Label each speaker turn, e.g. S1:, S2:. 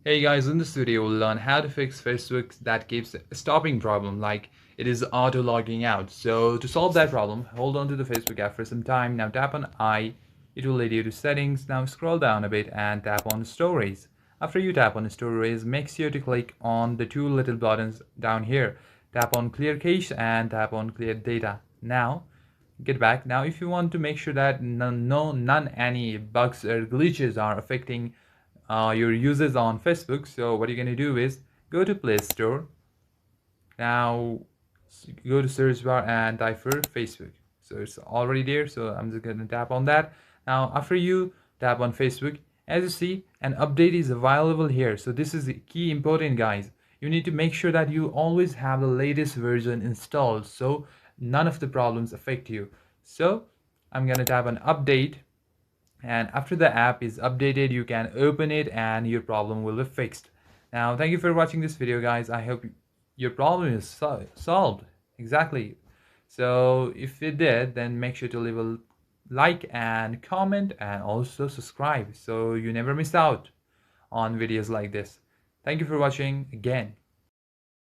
S1: Hey guys, in this video we'll learn how to fix Facebook that keeps stopping problem, like it is auto logging out. So to solve that problem, hold on to the Facebook app for some time. Now tap on I, it will lead you to settings. Now scroll down a bit and tap on stories. After you tap on stories, make sure to click on the two little buttons down here. Tap on clear cache and tap on clear data. Now get back. Now if you want to make sure that none any bugs or glitches are affecting your users on Facebook, so what you're going to do is go to Play Store. Now go to search bar and type for Facebook. So it's already there, so I'm just going to tap on that. Now after you tap on Facebook, as you see, an update is available here. So this is the key important, guys. You need to make sure that you always have the latest version installed, so none of the problems affect you. So I'm going to tap on update, and after the app is updated you can open it and your problem will be fixed. Now thank you for watching this video, guys. I hope your problem is solved. Exactly. So if it did, then make sure to leave a like and comment and also subscribe so you never miss out on videos like this. Thank you for watching again.